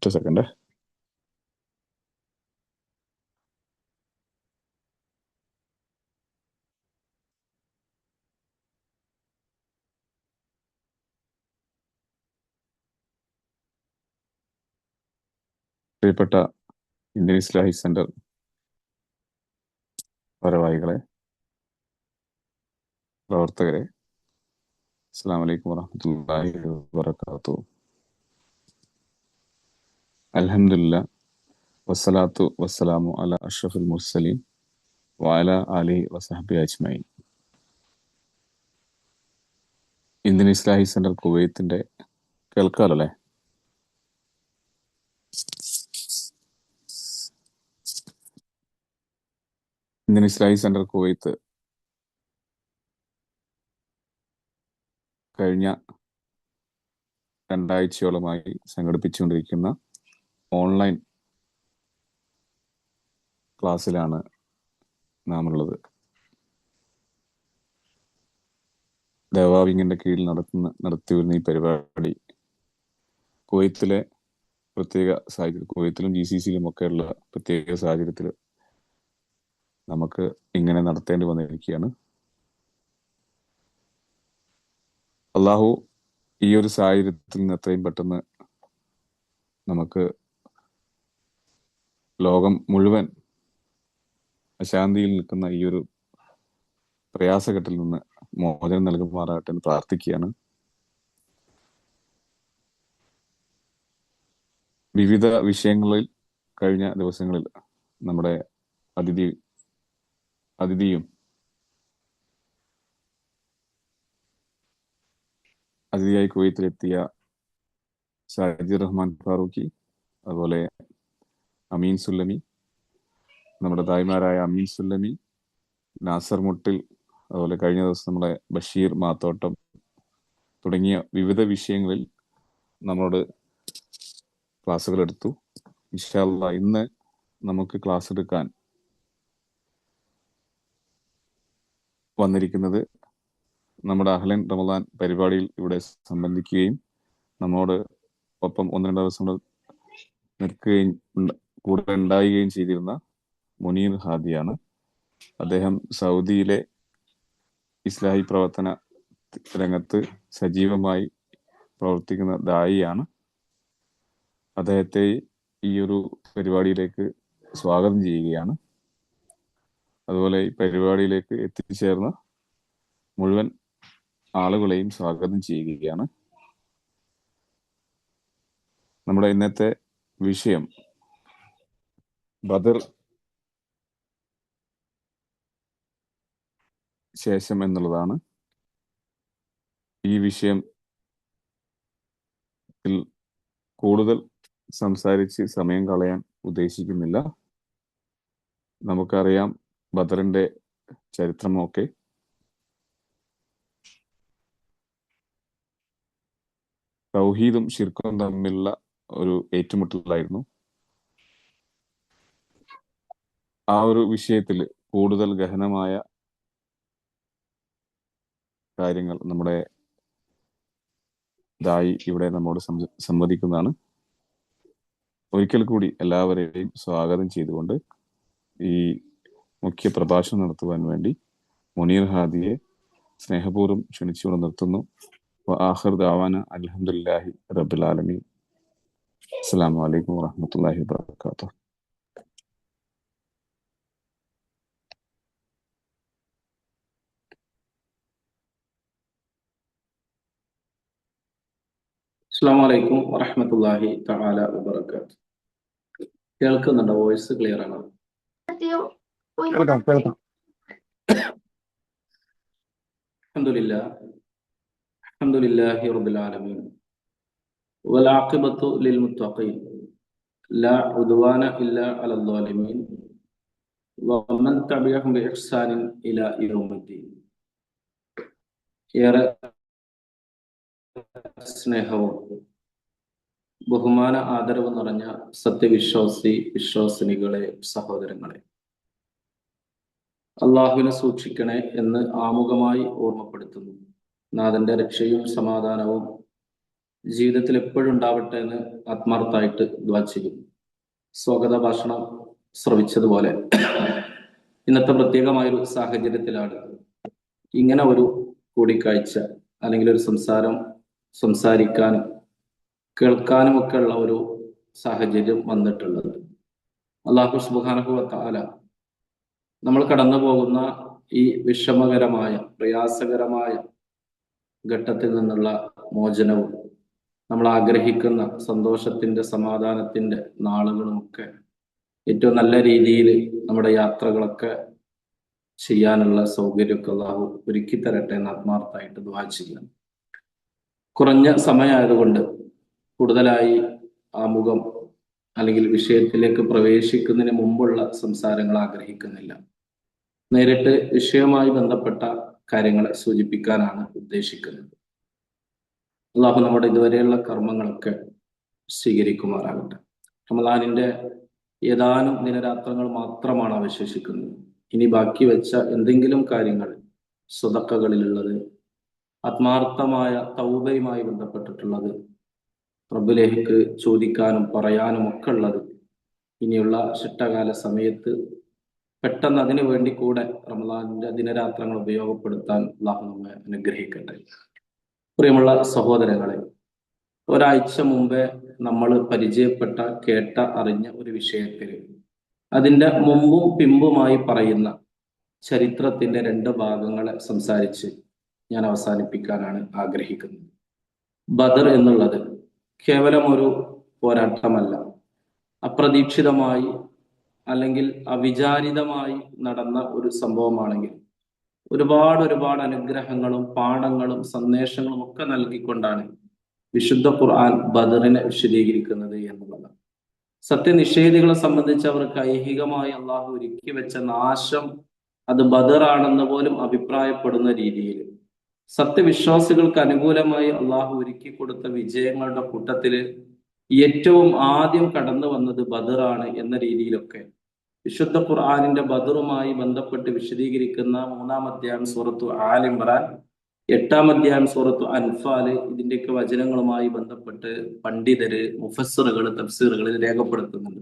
ഒറ്റ സെക്കൻഡ്. പ്രിയപ്പെട്ട Indian ഇസ്ലാഹിക് centre ഭാരവാഹികളെ, പ്രവർത്തകരെ, അസ്സലാമു അലൈക്കും വറഹ്മത്തുള്ളാഹി വബറകാതുഹു. അൽഹംദുലില്ലാഹ് വസ്സലാത്തു വസ്സലാമു അലാ അഷ്റഫിൽ മുർസലീൻ വഅലാ ആലിഹി വസഹ്ബിഹി അജ്മഈൻ. ഇന്ത്യൻ ഇസ്ലാഹിക് സെന്റർ കുവൈത്തിന്റെ കേൾക്കാലോ അല്ലേ? ഇന്ത്യൻ ഇസ്ലാഹിക് സെന്റർ കുവൈത്ത് കഴിഞ്ഞ 2 ആഴ്ചയോളമായി സംഘടിപ്പിച്ചുകൊണ്ടിരിക്കുന്ന ഓൺലൈൻ ക്ലാസ്സിലാണ് നാം ഉള്ളത്. ദേവാവിങ്ങിന്റെ കീഴിൽ നടത്തിവരുന്ന ഈ പരിപാടി കുവൈത്തിലെ പ്രത്യേക സാഹചര്യം, കുവൈത്തിലും GCC-യിലും ഒക്കെയുള്ള പ്രത്യേക സാഹചര്യത്തിൽ നമുക്ക് ഇങ്ങനെ നടത്തേണ്ടി വന്നിരിക്കുകയാണ്. അള്ളാഹു ഈ ഒരു സാഹചര്യത്തിൽ നിന്ന് എത്രയും പെട്ടെന്ന് നമുക്ക് ലോകം മുഴുവൻ അശാന്തിയിൽ നിൽക്കുന്ന ഈ ഒരു പ്രയാസഘട്ടിൽ നിന്ന് മോചനം നൽകുമാറാകട്ടെ എന്ന് പ്രാർത്ഥിക്കുകയാണ്. വിവിധ വിഷയങ്ങളിൽ കഴിഞ്ഞ ദിവസങ്ങളിൽ നമ്മുടെ അതിഥിയായി കുവൈത്തിലെത്തിയ സാജിദ് റഹ്മാൻ ഫാറൂഖി, അതുപോലെ അമീൻ സുല്ലമി, നമ്മുടെ തായ്മാരായ അമീൻ സുല്ലമി, നാസർ മുട്ടിൽ, അതുപോലെ കഴിഞ്ഞ ദിവസം നമ്മുടെ ബഷീർ മാത്തോട്ടം തുടങ്ങിയ വിവിധ വിഷയങ്ങളിൽ നമ്മളോട് ക്ലാസ്സുകൾ എടുത്തു. ഇൻഷാ അല്ലാഹ് ഇന്ന് നമുക്ക് ക്ലാസ് എടുക്കാൻ വന്നിരിക്കുന്നത് നമ്മുടെ അഹ്ലൻ റമദാൻ പരിപാടിയിൽ ഇവിടെ സംബന്ധിക്കുകയും നമ്മോട് ഒപ്പം 1-2 ദിവസം നിൽക്കുകയും കൂടെ ഉണ്ടാവുകയും ചെയ്തിരുന്ന മുനീർ ഹാദിയാണ്. അദ്ദേഹം സൗദിയിലെ ഇസ്ലാഹി പ്രവർത്തന രംഗത്ത് സജീവമായി പ്രവർത്തിക്കുന്ന ദായിയാണ്. അദ്ദേഹത്തെ ഈ ഒരു പരിപാടിയിലേക്ക് സ്വാഗതം ചെയ്യുകയാണ്. അതുപോലെ ഈ പരിപാടിയിലേക്ക് എത്തിച്ചേർന്ന മുഴുവൻ ആളുകളെയും സ്വാഗതം ചെയ്യുകയാണ്. നമ്മുടെ ഇന്നത്തെ വിഷയം ബദർ ശേഷം എന്നുള്ളതാണ്. ഈ വിഷയത്തിൽ കൂടുതൽ സംസാരിച്ച് സമയം കളയാൻ ഉദ്ദേശിക്കുന്നില്ല. നമുക്കറിയാം ബദറിന്റെ ചരിത്രമൊക്കെ. തൗഹീദും ശിർക്കും തമ്മിലുള്ള ഒരു ഏറ്റുമുട്ടലായിരുന്നു. ആ ഒരു വിഷയത്തിൽ കൂടുതൽ ഗഹനമായ കാര്യങ്ങൾ നമ്മുടെ ദായി ഇവിടെ നമ്മോട് സംവദിക്കുന്നതാണ്. ഒരിക്കൽ കൂടി എല്ലാവരെയും സ്വാഗതം ചെയ്തുകൊണ്ട് ഈ മുഖ്യ പ്രഭാഷണം നടത്തുവാൻ വേണ്ടി മുനീർ ഹാദിയെ സ്നേഹപൂർവ്വം ക്ഷണിച്ചുകൊണ്ട് നിർത്തുന്നു. ആഖിർ ദഅവാന അൽഹംദുലില്ലാഹി റബ്ബിൽ ആലമീൻ. അസ്സലാമു അലൈക്കും വറഹ്മത്തുള്ളാഹി വബറകാതുഹു. അസ്സലാമു അലൈക്കും വറഹ്മത്തുള്ളാഹി തആല വബറകാതുഹു. കേൾക്കുന്നുണ്ടോ? വോയിസ് ക്ലിയർ ആണോ? അൽഹംദുലില്ലാഹി റബ്ബിൽ ആലമീൻ വൽ ആഖിബത്തു ലിൽ മുത്തഖീൻ ലാ ഉദ്വാന ഇല്ലാ അലൽ ളാലിമീൻ വമൻ തബിഅഹും ബിഇഹ്സാനിൻ ഇലാ യൗമിദ്ദീൻ. ഏറെ സ്നേഹവും ബഹുമാന ആദരവ് നിറഞ്ഞ വിശ്വാസിനികളെ, സഹോദരങ്ങളെ, അള്ളാഹുവിനെ സൂക്ഷിക്കണേ എന്ന് ആമുഖമായി ഓർമ്മപ്പെടുത്തുന്നു. നാഥന്റെ രക്ഷയും സമാധാനവും ജീവിതത്തിൽ എപ്പോഴും ഉണ്ടാവട്ടെ എന്ന് ആത്മാർത്ഥമായിട്ട് ദുആ ചെയ്യും. സ്വാഗത ഭാഷണം ശ്രവിച്ചതുപോലെ ഇന്നത്തെ പ്രത്യേകമായൊരു സാഹചര്യത്തിലാണ് ഇങ്ങനെ ഒരു കൂടിക്കാഴ്ച അല്ലെങ്കിൽ ഒരു സംസാരിക്കാനും കേൾക്കാനും ഒക്കെ ഉള്ള ഒരു സാഹചര്യം വന്നിട്ടുള്ളത്. അല്ലാഹു സുബ്ഹാനഹു വ തആല നമ്മൾ കടന്നു പോകുന്ന ഈ വിഷമകരമായ പ്രയാസകരമായ ഘട്ടത്തിൽ നിന്നുള്ള മോചനവും നമ്മൾ ആഗ്രഹിക്കുന്ന സന്തോഷത്തിന്റെ സമാധാനത്തിന്റെ നാളുകളുമൊക്കെ ഏറ്റവും നല്ല രീതിയിൽ നമ്മുടെ യാത്രകളൊക്കെ ചെയ്യാനുള്ള സൗകര്യമൊക്കെ അല്ലാഹു ഒരുക്കി തരട്ടെ എന്ന് ആത്മാർത്ഥമായിട്ട് ദുആ ചെയ്യാം. കുറഞ്ഞ സമയമായതുകൊണ്ട് കൂടുതലായി ആമുഖം അല്ലെങ്കിൽ വിഷയത്തിലേക്ക് പ്രവേശിക്കുന്നതിന് മുമ്പുള്ള സംസാരങ്ങൾ ആഗ്രഹിക്കുന്നില്ല. നേരിട്ട് വിഷയവുമായി ബന്ധപ്പെട്ട കാര്യങ്ങളെ സൂചിപ്പിക്കാനാണ് ഉദ്ദേശിക്കുന്നത്. അല്ലാഹു നമ്മുടെ ഇതുവരെയുള്ള കർമ്മങ്ങളൊക്കെ സ്വീകരിക്കുമാറാകട്ടെ. റമദാനിന്റെ ഏതാനും ദിനരാത്രങ്ങൾ മാത്രമാണ് അവശേഷിക്കുന്നത്. ഇനി ബാക്കി വെച്ച എന്തെങ്കിലും കാര്യങ്ങൾ സ്വതക്കകളിലുള്ളത്, ആത്മാർത്ഥമായ തൗബയുമായി ബന്ധപ്പെട്ടിട്ടുള്ളത്, റബ്ബിലേക്ക് ചോദിക്കാനും പറയാനും ഒക്കെ ഉള്ളത് ഇനിയുള്ള ശിഷ്ടകാല സമയത്ത് പെട്ടെന്ന് അതിനു വേണ്ടി കൂടെ റമദാനിന്റെ ദിനരാത്രങ്ങൾ ഉപയോഗപ്പെടുത്താൻ അല്ലാഹു നമ്മെ അനുഗ്രഹിക്കട്ടെ. പ്രിയമുള്ള സഹോദരങ്ങളെ, ഒരാഴ്ച മുമ്പേ നമ്മൾ പരിചയപ്പെട്ട കേട്ട അറിഞ്ഞ ഒരു വിഷയത്തിൽ അതിന്റെ മുമ്പും പിമ്പുമായി പറയുന്ന ചരിത്രത്തിന്റെ 2 ഭാഗങ്ങളെ സംസാരിച്ച് ഞാൻ അവസാനിപ്പിക്കാനാണ് ആഗ്രഹിക്കുന്നത്. ബദർ എന്നുള്ളത് കേവലം ഒരു പോരാട്ടമല്ല, അപ്രതീക്ഷിതമായി അല്ലെങ്കിൽ അവിചാരിതമായി നടന്ന ഒരു സംഭവമാണെങ്കിൽ ഒരുപാട് അനുഗ്രഹങ്ങളും പാഠങ്ങളും സന്ദേശങ്ങളും ഒക്കെ നൽകിക്കൊണ്ടാണ് വിശുദ്ധ ഖുർആൻ ബദറിനെ വിശദീകരിക്കുന്നത് എന്നുള്ളത്. സത്യനിഷേധികളെ സംബന്ധിച്ച് അവർക്ക് ഐഹികമായി അള്ളാഹു ഒരുക്കി വെച്ച നാശം അത് ബദറാണെന്ന് പോലും അഭിപ്രായപ്പെടുന്ന രീതിയിൽ, സത്യവിശ്വാസികൾക്ക് അനുകൂലമായി അള്ളാഹു ഒരുക്കി കൊടുത്ത വിജയങ്ങളുടെ കൂട്ടത്തില് ഏറ്റവും ആദ്യം കടന്നു വന്നത് ബദറാണ് എന്ന രീതിയിലൊക്കെ വിശുദ്ധ ഖുർആനിന്റെ ബദറുമായി ബന്ധപ്പെട്ട് വിശദീകരിക്കുന്ന 3-ാം അധ്യായം സൂറത്തു ആൽ ഇംറാൻ, 8-ാം അധ്യായം സൂറത്തു അൻഫാല്, ഇതിന്റെയൊക്കെ വചനങ്ങളുമായി ബന്ധപ്പെട്ട് പണ്ഡിതര്, മുഫസ്സിറുകൾ, തഫ്സീറുകളിൽ രേഖപ്പെടുത്തുന്നുണ്ട്.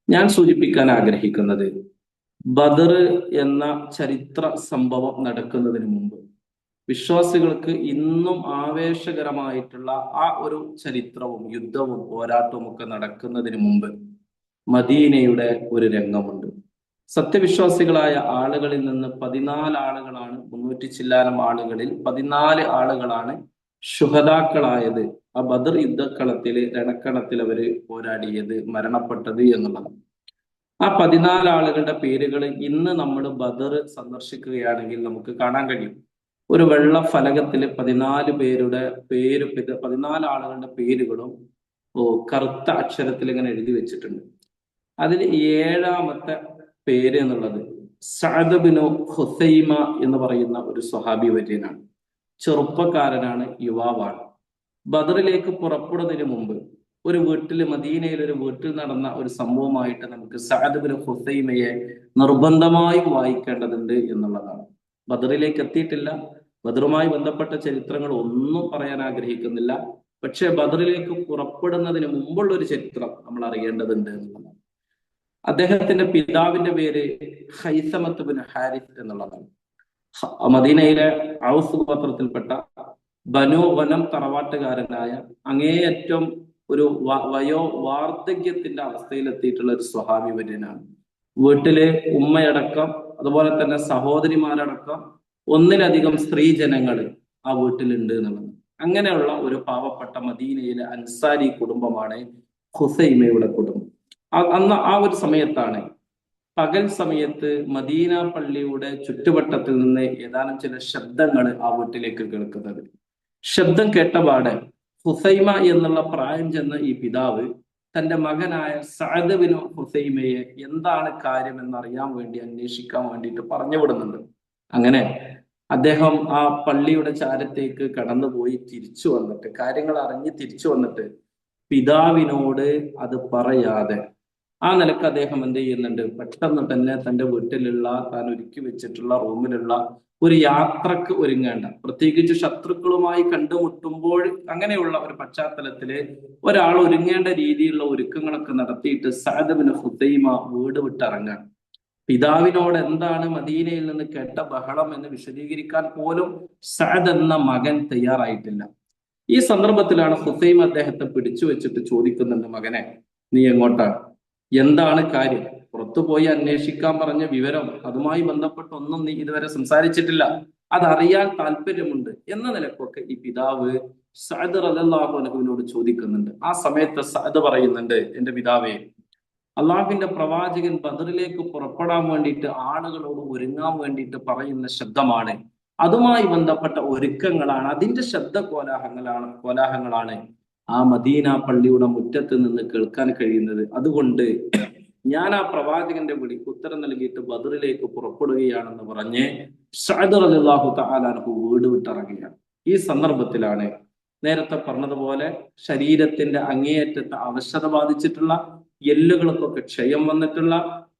ഞാൻ സൂചിപ്പിക്കാൻ ആഗ്രഹിക്കുന്നത്, ബദർ എന്ന ചരിത്ര സംഭവം നടക്കുന്നതിന് മുമ്പ് വിശ്വാസികൾക്ക് ഇന്നും ആവേശകരമായിട്ടുള്ള ആ ഒരു ചരിത്രവും യുദ്ധവും പോരാട്ടവും ഒക്കെ നടക്കുന്നതിന് മുമ്പ് മദീനയുടെ ഒരു രംഗമുണ്ട്. സത്യവിശ്വാസികളായ ആളുകളിൽ നിന്ന് 14 ആളുകളാണ്, 300 ചില്ലാനം ആളുകളിൽ 14 ആളുകളാണ് ശുഹദാക്കളായത്. ആ ബദർ യുദ്ധക്കളത്തില് രണക്കളത്തിൽ അവര് പോരാടിയത്, മരണപ്പെട്ടത് എന്നുള്ളത്. ആ 14 ആളുകളുടെ പേരുകൾ ഇന്ന് നമ്മൾ ബദർ സന്ദർശിക്കുകയാണെങ്കിൽ നമുക്ക് കാണാൻ കഴിയും. ഒരു വെള്ള ഫലകത്തില് 14 പേരുടെ പേര്, 14 ആളുകളുടെ പേരുകളും കറുത്ത അക്ഷരത്തിൽ ഇങ്ങനെ എഴുതി വെച്ചിട്ടുണ്ട്. അതിൽ 7-ാമത്തെ പേര് എന്നുള്ളത് സഅദ് ബിനു ഖുസൈമ എന്ന് പറയുന്ന ഒരു സ്വഹാബി വര്യനാണ്. ചെറുപ്പക്കാരനാണ്, യുവാവാണ്. ബദറിലേക്ക് പുറപ്പെടുന്നതിന് മുമ്പ് ഒരു വീട്ടിൽ, മദീനയിൽ ഒരു വീട്ടിൽ നടന്ന ഒരു സംഭവമായിട്ട് നമുക്ക് സഅദ് ബിനു ഖുസൈമയെ നിർബന്ധമായും വായിക്കേണ്ടതുണ്ട് എന്നുള്ളതാണ്. ബദറിലേക്ക് എത്തിയിട്ടില്ല, ബദറുമായി ബന്ധപ്പെട്ട ചരിത്രങ്ങൾ ഒന്നും പറയാൻ ആഗ്രഹിക്കുന്നില്ല. പക്ഷെ ബദറിലേക്ക് പുറപ്പെടുന്നതിന് മുമ്പുള്ള ഒരു ചരിത്രം നമ്മൾ അറിയേണ്ടതുണ്ട് എന്നുള്ളതാണ്. അദ്ദേഹത്തിന്റെ പിതാവിന്റെ പേര് ഹൈസമത്ത് ബിൻ ഹാരിസ് എന്നുള്ളതാണ്. മദീനയിലെ ഔസ് ഗോത്രത്തിൽപ്പെട്ട ബനു വനം തറവാട്ടുകാരനായ അങ്ങേയറ്റം ഒരു വാർദ്ധക്യത്തിന്റെ അവസ്ഥയിലെത്തിയിട്ടുള്ള ഒരു സ്വഹാബി വര്യനാണ്. വീട്ടിലെ ഉമ്മയടക്കം അതുപോലെ തന്നെ സഹോദരിമാരടക്കം 1-ലധികം സ്ത്രീജനങ്ങൾ ആ വീട്ടിലുണ്ട് എന്നുള്ളത്. അങ്ങനെയുള്ള ഒരു പാവപ്പെട്ട മദീനയിലെ അൻസാരി കുടുംബമാണ് ഖുസൈമയുടെ കുടുംബം. അന്ന് ആ ഒരു സമയത്താണ്, പകൽ സമയത്ത് മദീന പള്ളിയുടെ ചുറ്റുവട്ടത്തിൽ നിന്ന് ഏതാനും ചില ശബ്ദങ്ങൾ ആ വീട്ടിലേക്ക് കേൾക്കുന്നത്. ശബ്ദം കേട്ടപാടെ ഖുസൈമ എന്നുള്ള പ്രായം ചെന്ന ഈ പിതാവ് തന്റെ മകനായ സഅദ് ബിൻ ഖുസൈമയെ എന്താണ് കാര്യം എന്നറിയാൻ വേണ്ടി, അന്വേഷിക്കാൻ വേണ്ടിയിട്ട് പറഞ്ഞു വിടുന്നുണ്ട്. അങ്ങനെ അദ്ദേഹം ആ പള്ളിയുടെ ചാരത്തേക്ക് കടന്നുപോയി തിരിച്ചു വന്നിട്ട്, കാര്യങ്ങൾ അറിഞ്ഞ് തിരിച്ചു വന്നിട്ട് പിതാവിനോട് അത് പറയാതെ ആ നിലക്ക് അദ്ദേഹം എന്ത് ചെയ്യുന്നുണ്ട്, പെട്ടെന്ന് തന്നെ തന്റെ വീട്ടിലുള്ള, താൻ ഒരുക്കി വെച്ചിട്ടുള്ള റൂമിലുള്ള ഒരു യാത്രക്ക് ഒരുങ്ങേണ്ട, പ്രത്യേകിച്ച് ശത്രുക്കളുമായി കണ്ടുമുട്ടുമ്പോൾ അങ്ങനെയുള്ള ഒരു പശ്ചാത്തലത്തില് ഒരാൾ ഒരുങ്ങേണ്ട രീതിയിലുള്ള ഒരുക്കങ്ങളൊക്കെ നടത്തിയിട്ട് സഅദ് ബിൻ ഖുസൈമ വീട് വിട്ടിറങ്ങാൻ. പിതാവിനോട് എന്താണ് മദീനയിൽ നിന്ന് കേട്ട ബഹളം എന്ന് വിശദീകരിക്കാൻ പോലും സഅദ് എന്ന മകൻ തയ്യാറായിട്ടില്ല. ഈ സന്ദർഭത്തിലാണ് ഖുസൈമ അദ്ദേഹത്തെ പിടിച്ചു വെച്ചിട്ട് ചോദിക്കുന്നുണ്ട്, മകനെ നീ എങ്ങോട്ടാണ്, എന്താണ് കാര്യം, പുറത്തുപോയി അന്വേഷിക്കാൻ പറഞ്ഞ വിവരം, അതുമായി ബന്ധപ്പെട്ട് ഒന്നും നീ ഇതുവരെ സംസാരിച്ചിട്ടില്ല, അതറിയാൻ താല്പര്യമുണ്ട് എന്ന നിലക്കൊക്കെ ഈ പിതാവ് സഅദ് റളിയല്ലാഹു അൻഹുവിനോട് ചോദിക്കുന്നുണ്ട്. ആ സമയത്ത് സഅദ് പറയുന്നുണ്ട്, എന്റെ പിതാവേ, അള്ളാഹുവിന്റെ പ്രവാചകൻ ബദറിലേക്ക് പുറപ്പെടാൻ വേണ്ടിയിട്ട് ആളുകളോട് ഒരുങ്ങാൻ വേണ്ടിയിട്ട് പറയുന്ന ശബ്ദമാണ്, അതുമായി ബന്ധപ്പെട്ട ഒരുക്കങ്ങളാണ്, അതിന്റെ ശബ്ദ കോലാഹലങ്ങളാണ് ആ മദീന പള്ളിയുടെ മുറ്റത്ത് നിന്ന് കേൾക്കാൻ കഴിയുന്നത്. അതുകൊണ്ട് ഞാൻ ആ പ്രവാചകന്റെ വിളിക്ക് ഉത്തരം നൽകിയിട്ട് ബദറിലേക്ക് പുറപ്പെടുകയാണെന്ന് പറഞ്ഞ് സഅദ് റളിയല്ലാഹു തആല അൻഹു വീട് വിട്ടിറങ്ങുകയാണ്. ഈ സന്ദർഭത്തിലാണ് നേരത്തെ പറഞ്ഞതുപോലെ ശരീരത്തിന്റെ അങ്ങേയറ്റത്തെ അവശത ബാധിച്ചിട്ടുള്ള, എല്ലുകൾക്കൊക്കെ ക്ഷയം വന്നിട്ടുള്ള,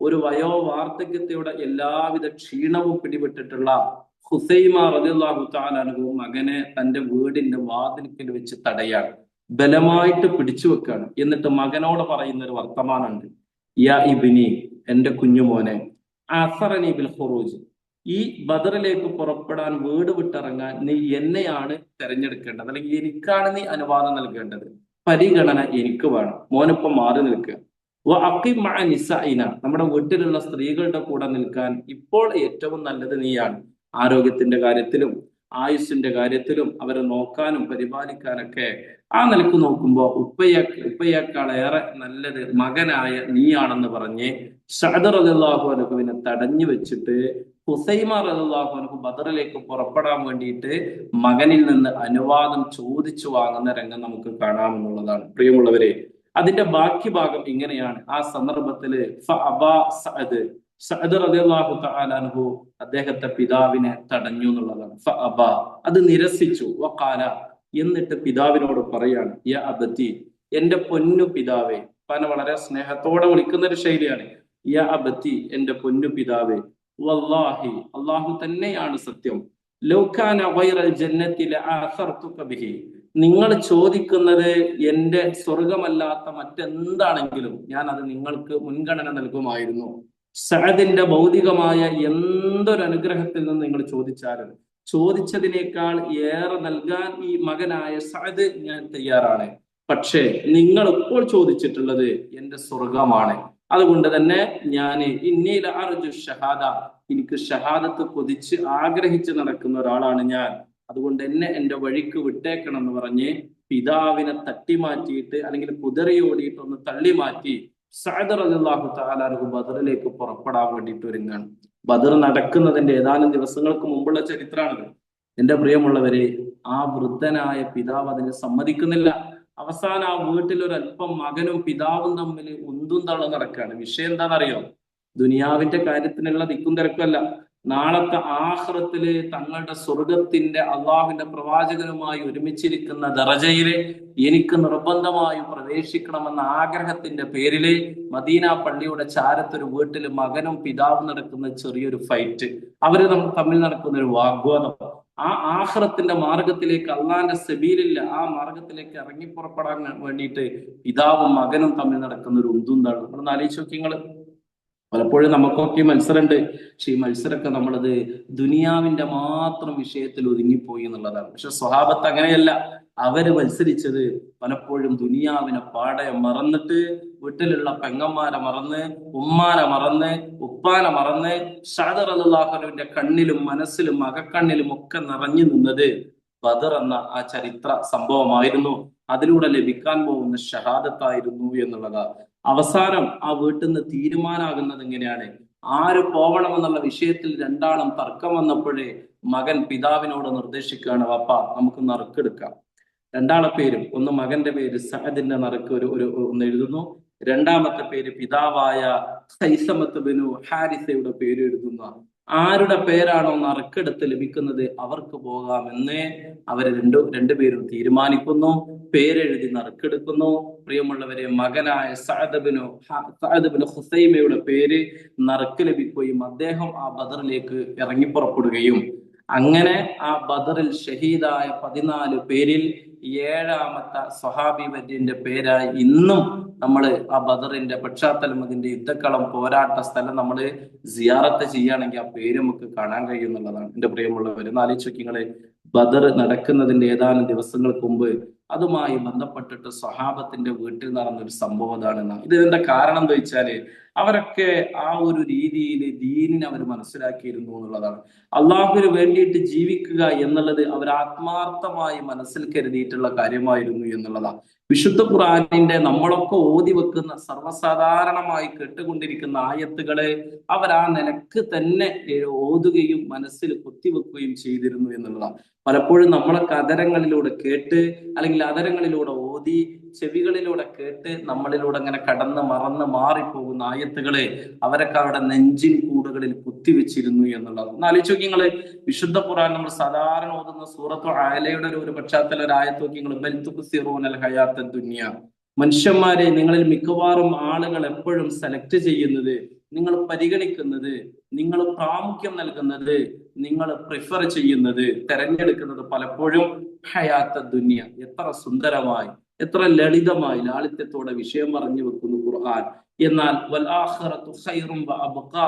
ഒരു വയോവാർദ്ധക്യതയുടെ എല്ലാവിധ ക്ഷീണവും പിടിപെട്ടിട്ടുള്ള ഖുസൈമ റളിയല്ലാഹു തആല അൻഹു മകനെ തന്റെ വീടിന്റെ വാതിൽക്കൽ വെച്ച് തടയാണ്, ബലമായിട്ട് പിടിച്ചു വെക്കാണ്. എന്നിട്ട് മകനോട് പറയുന്ന ഒരു വർത്തമാനമുണ്ട്, യാ ഇബ്നി, എന്റെ കുഞ്ഞുമോനെ, അസറനി ബിൽ ഖുറൂജ്, ഈ ബദറിലേക്ക് പുറപ്പെടാൻ വീട് വിട്ടിറങ്ങാൻ നീ എന്നെയാണ് തെരഞ്ഞെടുക്കേണ്ടത്, അല്ലെങ്കിൽ എനിക്കാണ് നീ അനുവാദം നൽകേണ്ടത്, പരിഗണന എനിക്ക് വേണം, മോനിപ്പം മാറി നിൽക്കുക. നമ്മുടെ വീട്ടിലുള്ള സ്ത്രീകളുടെ കൂടെ നിൽക്കാൻ ഇപ്പോൾ ഏറ്റവും നല്ലത് നീയാണ്. ആരോഗ്യത്തിന്റെ കാര്യത്തിലും ആയുസ്സിന്റെ കാര്യത്തിലും അവരെ നോക്കാനും പരിപാലിക്കാനൊക്കെ ആ നിലക്ക് നോക്കുമ്പോ ഉപ്പയേക്കാളേറെ നല്ലത് മകനായ നീയാണെന്ന് പറഞ്ഞ് സഅദ് റളിയല്ലാഹു അൻഹുവിനെ തടഞ്ഞു വെച്ചിട്ട് ഖുസൈമ റളിയല്ലാഹു അൻഹു ബദറിലേക്ക് പുറപ്പെടാൻ വേണ്ടിയിട്ട് മകനിൽ നിന്ന് അനുവാദം ചോദിച്ചു വാങ്ങുന്ന രംഗം നമുക്ക് കാണാമെന്നുള്ളതാണ്. പ്രിയമുള്ളവരെ, അതിന്റെ ബാക്കി ഭാഗം ഇങ്ങനെയാണ്. ആ സന്ദർഭത്തില് സഅദ് റളിയല്ലാഹു തആല അൻഹു അദ്ദേഹത്തെ പിതാവിനെ തടഞ്ഞു എന്നുള്ളതാണ്. അത് നിരസിച്ചു. വഖാല, എന്നിട്ട് പിതാവിനോട് പറയാണ്, യാ അബതി, എന്റെ പൊന്നു പിതാവേ. പന വളരെ സ്നേഹത്തോടെ വിളിക്കുന്ന ഒരു ശൈലിയാണ്. യാ അബതി, എന്റെ പൊന്നു പിതാവേ, വല്ലാഹി, അള്ളാഹു തന്നെയാണ് സത്യം, ലൗ കാന ഗൈറൽ ജന്നത്തി ലഅസർതുക ബിഹി, നിങ്ങൾ ചോദിക്കുന്നത് എന്റെ സ്വർഗമല്ലാത്ത മറ്റെന്താണെങ്കിലും ഞാൻ അത് നിങ്ങൾക്ക് മുൻഗണന നൽകുമായിരുന്നു. സഅദിന്റെ ഭൗതികമായ എന്തൊരു അനുഗ്രഹത്തിൽ നിന്ന് നിങ്ങൾ ചോദിച്ചാലും ചോദിച്ചതിനേക്കാൾ ഏറെ നൽകാൻ ഈ മകനായ സഅദ് ഞാൻ തയ്യാറാണ്. പക്ഷേ നിങ്ങൾ ഇപ്പോൾ ചോദിച്ചിട്ടുള്ളത് എന്റെ സ്വർഗമാണ്. അതുകൊണ്ട് തന്നെ ഞാൻ ഇന്നീല അർജു ഷഹാദ, എനിക്ക് ഷഹാദത്ത് കൊതിച്ച് ആഗ്രഹിച്ച് നടക്കുന്ന ഒരാളാണ് ഞാൻ. അതുകൊണ്ട് എന്നെ എന്റെ വഴിക്ക് വിട്ടേക്കണം എന്ന് പറഞ്ഞ് പിതാവിനെ തട്ടിമാറ്റിയിട്ട് അല്ലെങ്കിൽ കുതിരയോടിയിട്ട് ഒന്ന് തള്ളി മാറ്റി സഅദ് റളിയല്ലാഹു തആല അൻഹു ബദറിലേക്ക് പുറപ്പെടാൻ വേണ്ടിയിട്ട് ഒരുങ്ങാണ്. ബദർ നടക്കുന്നതിന്റെ ഏതാനും ദിവസങ്ങൾക്ക് മുമ്പുള്ള ചരിത്രമാണിത്. എന്റെ പ്രിയമുള്ളവരെ, ആ വൃദ്ധനായ പിതാവ് അതിന് സമ്മതിക്കുന്നില്ല. അവസാനം ആ വീട്ടിൽ ഒരല്പം മകനും പിതാവും തമ്മിൽ ഉന്തും തള്ളും നടക്കുകയാണ്. വിഷയം എന്താണെന്നറിയോ? ദുനിയാവിന്റെ കാര്യത്തിനുള്ള ദിക്കും തിരക്കല്ല, നാളത്തെ ആഖിറത്തില് തങ്ങളുടെ സ്വർഗത്തിന്റെ അള്ളാഹുവിന്റെ പ്രവാചകനുമായി ഒരുമിച്ചിരിക്കുന്ന ദറജയില് എനിക്ക് നിർബന്ധമായും പ്രവേശിക്കണമെന്ന ആഗ്രഹത്തിന്റെ പേരില് മദീന പള്ളിയുടെ ചാരത്തൊരു വീട്ടില് മകനും പിതാവും നടക്കുന്ന ചെറിയൊരു ഫൈറ്റ്, അവര് തമ്മിൽ നടക്കുന്ന ഒരു വാഗ്വാദം, ആ ആഖിറത്തിന്റെ മാർഗത്തിലേക്ക്, അള്ളാന്റെ സബീലില്ല ആ മാർഗത്തിലേക്ക് ഇറങ്ങി പുറപ്പെടാൻ വേണ്ടിയിട്ട് പിതാവും മകനും തമ്മിൽ നടക്കുന്ന ഒരു ഉന്തും തള്ളും. നമ്മളൊന്ന് ആലോചിച്ച് നോക്കി നിങ്ങള്. പലപ്പോഴും നമുക്കൊക്കെ മത്സരമുണ്ട്, പക്ഷെ ഈ മത്സരമൊക്കെ നമ്മളത് ദുനിയാവിന്റെ മാത്രം വിഷയത്തിൽ ഒതുങ്ങിപ്പോയി എന്നുള്ളതാണ്. പക്ഷെ സ്വഹാബത്ത് അങ്ങനെയല്ല. അവര് മത്സരിച്ചത് പലപ്പോഴും ദുനിയാവിനെ പാടെ മറന്നിട്ട്, വീട്ടിലുള്ള പെങ്ങന്മാരെ മറന്ന്, ഉമ്മാനെ മറന്ന്, ഉപ്പാനെ മറന്ന്, സഅദ് റളിയല്ലാഹു അൻഹുവിന്റെ കണ്ണിലും മനസ്സിലും അകക്കണ്ണിലും ഒക്കെ നിറഞ്ഞു നിന്നത് ബദർ എന്ന ആ ചരിത്ര സംഭവമായിരുന്നു. അതിലൂടെ ലഭിക്കാൻ പോകുന്ന ഷഹാദത്തായിരുന്നു എന്നുള്ളതാ. അവസാനം ആ വീട്ടിൽ നിന്ന് തീരുമാനമാകുന്നത് എങ്ങനെയാണ്? ആര് പോവണമെന്നുള്ള വിഷയത്തിൽ രണ്ടാളും തർക്കം വന്നപ്പോഴേ മകൻ പിതാവിനോട് നിർദ്ദേശിക്കുകയാണ്, വാപ്പ നമുക്ക് നറുക്കെടുക്കാം. രണ്ടാളെ പേരും, ഒന്ന് മകന്റെ പേര് സഅദിന്റെ നറുക്ക് ഒന്ന് എഴുതുന്നു, രണ്ടാമത്തെ പേര് പിതാവായ ഖൈസമത്ത് ബിനു ഹാരിസയുടെ പേര് എഴുതുന്നു. ആരുടെ പേരാണോ നറുക്കെടുത്ത് ലഭിക്കുന്നത് അവർക്ക് പോകാമെന്ന് അവര് രണ്ടുപേരും തീരുമാനിക്കുന്നു. പേരെഴുതി നറുക്കെടുക്കുന്നു. പ്രിയമുള്ളവരെ, മകനായ സഅദ് ബിനു ഖുസൈമയുടെ പേര് നറുക്ക് ലഭിക്കുകയും അദ്ദേഹം ആ ബദറിലേക്ക് ഇറങ്ങിപ്പുറപ്പെടുകയും അങ്ങനെ ആ ബദറിൽ ഷഹീദായ 14 പേരിൽ 7ാമത്തെ സ്വഹാബി വര്യന്റെ പേരായി ഇന്നും നമ്മൾ ആ ബദറിന്റെ പശ്ചാത്തലം, അതിന്റെ യുദ്ധക്കളം, പോരാട്ട സ്ഥലം നമ്മൾ സിയാറത്ത് ചെയ്യുകയാണെങ്കിൽ ആ പേര് നമുക്ക് കാണാൻ കഴിയുന്നുള്ളതാണ്. എന്റെ പ്രിയമുള്ളവർ, ആലോചിച്ച് ബദർ നടക്കുന്നതിന്റെ ഏതാനും ദിവസങ്ങൾക്ക് മുമ്പ് അതുമായി ബന്ധപ്പെട്ടിട്ട് സ്വഹാബത്തിന്റെ വീട്ടിൽ നടന്നൊരു സംഭവം അതാണ്. ഇതിന്റെ കാരണം എന്താ വെച്ചാല് അവരൊക്കെ ആ ഒരു രീതിയിൽ ദീനിനെ അവർ മനസ്സിലാക്കിയിരുന്നു എന്നുള്ളതാണ്. അള്ളാഹുവിന് വേണ്ടിയിട്ട് ജീവിക്കുക എന്നുള്ളത് അവർ ആത്മാർത്ഥമായി മനസ്സിൽ കരുതിയിട്ടുള്ള കാര്യമായിരുന്നു എന്നുള്ളതാണ്. വിശുദ്ധ ഖുർആനിന്റെ നമ്മളൊക്കെ ഓതി വെക്കുന്ന സർവ്വസാധാരണമായി കേട്ടുകൊണ്ടിരിക്കുന്ന ആയത്തുകളെ അവർ ആ നിലക്ക് തന്നെ ഓതുകയും മനസ്സിൽ കുത്തിവെക്കുകയും ചെയ്തിരുന്നു എന്നുള്ളതാണ്. പലപ്പോഴും നമ്മളൊക്കെ അതരങ്ങളിലൂടെ കേട്ട്, അല്ലെങ്കിൽ അതരങ്ങളിലൂടെ ഓതി, ചെവികളിലൂടെ കേട്ട് നമ്മളിലൂടെ അങ്ങനെ കടന്ന് മറന്ന് മാറിപ്പോകുന്ന ആയത്തുകളെ അവരൊക്കെ അവരുടെ നെഞ്ചിൻ കൂടുകളിൽ കുത്തിവെച്ചിരുന്നു എന്നുള്ളത്. ഒന്ന് ആലോചിച്ച് നോക്കി നിങ്ങള്. വിശുദ്ധ ഖുർആൻ നമ്മൾ സാധാരണ ഓതുന്ന സൂറത്തു ആലയുടെ ഒരു പശ്ചാത്തല ഒരു ആയത്ത് നോക്കി നിങ്ങൾ. ബൽ തുക്സിറൂനൽ ഹയാത്തദ് ദുനിയ. മനുഷ്യന്മാരെ, നിങ്ങളിൽ മിക്കവാറും ആളുകൾ എപ്പോഴും സെലക്ട് ചെയ്യുന്നത്, നിങ്ങൾ പരിഗണിക്കുന്നത്, നിങ്ങൾ പ്രാമുഖ്യം നൽകുന്നത്, നിങ്ങൾ പ്രിഫർ ചെയ്യുന്നത്, തെരഞ്ഞെടുക്കുന്നത് പലപ്പോഴും ഹയാത്തദ് ദുനിയ. എത്ര സുന്ദരമായി, എത്ര ലളിതമായി, ലാളിത്യത്തോടെ വിഷയം പറഞ്ഞു വെക്കുന്നു ഖുർആൻ. എന്നാൽ വൽ ആഖിറതു ഖൈറും വ അബ്ഖാ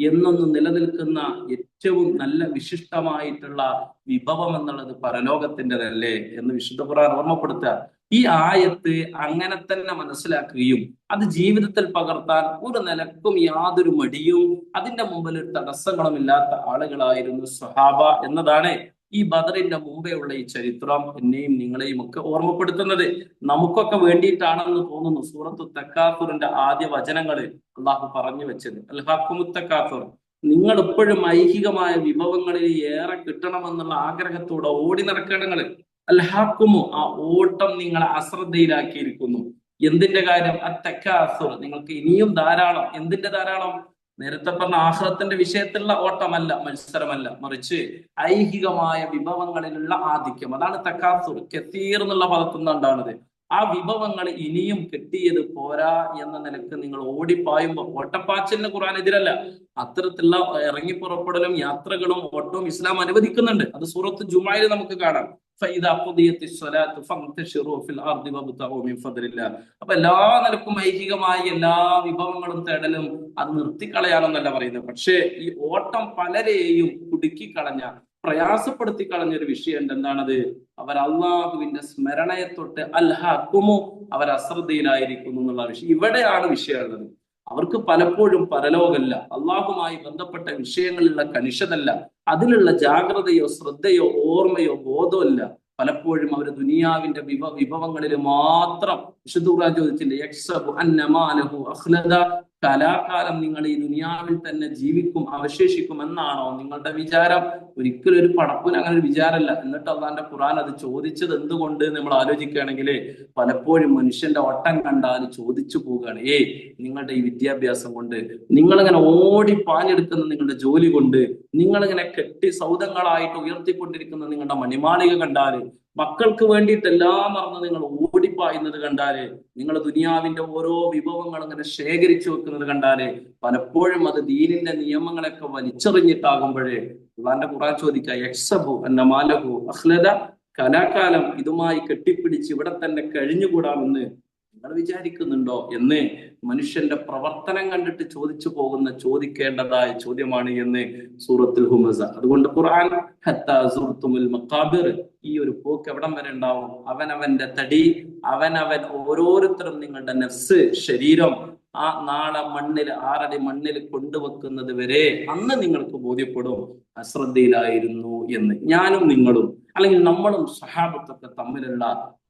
എന്നൊന്ന് നിലനിൽക്കുന്ന ഏറ്റവും നല്ല വിശിഷ്ടമായിട്ടുള്ള വിഭവം എന്നുള്ളത് പരലോകത്തിൻ്റെതല്ലേ എന്ന് വിശുദ്ധ ഖുർആൻ ഓർമ്മപ്പെടുത്തുക. ഈ ആയത്ത് അങ്ങനെ തന്നെ മനസ്സിലാക്കുകയും അത് ജീവിതത്തിൽ പകർത്താൻ ഒരു നിലക്കും യാതൊരു മടിയും അതിന്റെ മുമ്പിൽ ഒരു തടസ്സങ്ങളും ഇല്ലാത്ത ആളുകളായിരുന്നു സ്വഹാബ എന്നതാണ് ഈ ബദറിന്റെ മുമ്പേ ഉള്ള ഈ ചരിത്രം എന്നെയും നിങ്ങളെയും ഒക്കെ ഓർമ്മപ്പെടുത്തുന്നത്. നമുക്കൊക്കെ വേണ്ടിയിട്ടാണെന്ന് തോന്നുന്നു. സൂറത്തു തക്കാസുറിന്റെ ആദ്യ വചനങ്ങള് അള്ളാഹു പറഞ്ഞു വെച്ചത് അൽഹാഖുമുത്തക്കാസുർ. നിങ്ങൾ ഇപ്പോഴും ഐഹികമായ വിഭവങ്ങളിൽ ഏറെ കിട്ടണമെന്നുള്ള ആഗ്രഹത്തോടെ ഓടി നടക്കണങ്ങള്. അൽഹാഖുമു, ആ ഓട്ടം നിങ്ങളെ അശ്രദ്ധയിലാക്കിയിരിക്കുന്നു. എന്തിന്റെ കാര്യം? അത്തക്കാസുർ, നിങ്ങൾക്ക് ഇനിയും ധാരാളം. എന്തിന്റെ ധാരാളം? നേരത്തെ പറഞ്ഞ ആഖിറത്തിന്റെ വിഷയത്തിലുള്ള ഓട്ടമല്ല, മത്സരമല്ല, മറിച്ച് ഐഹികമായ വിഭവങ്ങളിലുള്ള ആധിക്യം. അതാണ് തക്കാസുർ. കസീർ എന്നുള്ള പദത്തിൽ നിന്നുണ്ടാവുന്നത്. ആ വിഭവങ്ങൾ ഇനിയും കിട്ടിയത് പോരാ എന്ന നിലക്ക് നിങ്ങൾ ഓടിപ്പായുമ്പോ, ഓട്ടപ്പാച്ചിലിന് ഖുർആൻ എതിരല്ല. അത്തരത്തിലുള്ള ഇറങ്ങിപ്പുറപ്പെടലും യാത്രകളും ഓട്ടവും ഇസ്ലാം അനുവദിക്കുന്നുണ്ട്. അത് സൂറത്ത് ജുമായിൽ നമുക്ക് കാണാം. അപ്പൊ എല്ലാ നിലക്കും ഐഹികമായി എല്ലാ വിഭവങ്ങളും തേടലും അത് നിർത്തിക്കളയാണെന്നല്ല പറയുന്നത്. പക്ഷേ ഈ ഓട്ടം പലരെയും കുടുക്കിക്കളഞ്ഞ, പ്രയാസപ്പെടുത്തി കളഞ്ഞ ഒരു വിഷയം എന്താണത്? അവർ അള്ളാഹുവിന്റെ സ്മരണയെ തൊട്ട് അൽഹാഖുമു, അവർ അശ്രദ്ധയിലായിരിക്കുന്നു എന്നുള്ള വിഷയം. ഇവിടെയാണ് വിഷയമുള്ളത്. അവർക്ക് പലപ്പോഴും പരലോകമല്ല, അള്ളാഹുമായി ബന്ധപ്പെട്ട വിഷയങ്ങളിലുള്ള കണിശതല്ല, അതിലുള്ള ജാഗ്രതയോ ശ്രദ്ധയോ ഓർമ്മയോ ബോധമല്ല. പലപ്പോഴും അവർ ദുനിയാവിന്റെ വിഭവങ്ങളിൽ മാത്രം. വിശുദ്ധ ഖുർആൻ ചോദിച്ചില്ലേ, യഹ്സബു അന്ന മാലഹു അഖ്ലദ, കലാകാലം നിങ്ങൾ ഈ ദുനിയാവിൽ തന്നെ ജീവിക്കും, അവശേഷിക്കും എന്നാണോ നിങ്ങളുടെ വിചാരം? ഒരിക്കലും ഒരു പടപ്പിന് അങ്ങനെ ഒരു വിചാരമല്ല. എന്നിട്ട് അള്ളാന്റെ ഖുർആൻ അത് ചോദിച്ചത് എന്തുകൊണ്ട് നമ്മൾ ആലോചിക്കുകയാണെങ്കിൽ പലപ്പോഴും മനുഷ്യന്റെ ഓട്ടം കണ്ടാൽ ചോദിച്ചു പോവുകയാണ്, നിങ്ങളുടെ ഈ വിദ്യാഭ്യാസം കൊണ്ട്, നിങ്ങളിങ്ങനെ ഓടി പാഞ്ഞെടുക്കുന്ന നിങ്ങളുടെ ജോലി കൊണ്ട്, നിങ്ങളിങ്ങനെ കെട്ടി സൗധങ്ങളായിട്ട് ഉയർത്തിക്കൊണ്ടിരിക്കുന്ന നിങ്ങളുടെ മണിമാളിക കണ്ടാല്, മക്കൾക്ക് വേണ്ടിയിട്ട് എല്ലാം മറന്ന് നിങ്ങൾ ഓടിപ്പായുന്നത് കണ്ടാല്, നിങ്ങൾ ദുനിയാവിന്റെ ഓരോ വിഭവങ്ങൾ ഇങ്ങനെ ശേഖരിച്ചു വെക്കുന്നത് കണ്ടാല്, പലപ്പോഴും അത് ദീനിന്റെ നിയമങ്ങളൊക്കെ വലിച്ചെറിഞ്ഞിട്ടാകുമ്പോഴേ അള്ളാന്റെ ഖുർആൻ ചോദിക്കുക, യഹ്സബു അന്ന മാലഹു അഖ്ലദ, കലാകാലം ഇതുമായി കെട്ടിപ്പിടിച്ച് ഇവിടെ തന്നെ കഴിഞ്ഞുകൂടാമെന്ന് നിങ്ങൾ വിചാരിക്കുന്നുണ്ടോ എന്ന് മനുഷ്യന്റെ പ്രവർത്തനം കണ്ടിട്ട് ചോദിച്ചു പോകുന്ന, ചോദിക്കേണ്ടതായ ചോദ്യമാണ് എന്ന് സൂറത്തുൽ ഹുമസ. അതുകൊണ്ട് ഖുർആൻ ഹത്താ സുർത്തുമുൽ മഖാബിർ, ഈ ഒരു പോക്ക് എവിടം വരെ ഉണ്ടാവും? അവനവന്റെ തടി, അവനവൻ ഓരോരുത്തരും നിങ്ങളുടെ നഫ്സ്, ശരീരം ആ നാളെ മണ്ണിൽ 6 അടി മണ്ണിൽ കൊണ്ടുവെക്കുന്നത് വരെ അന്ന് നിങ്ങൾക്ക് ബോധ്യപ്പെടും അശ്രദ്ധയിലായിരുന്നു എന്ന്. ഞാനും നിങ്ങളും, അല്ലെങ്കിൽ നമ്മളും സഹാബത്തൊക്കെ തമ്മിലുള്ള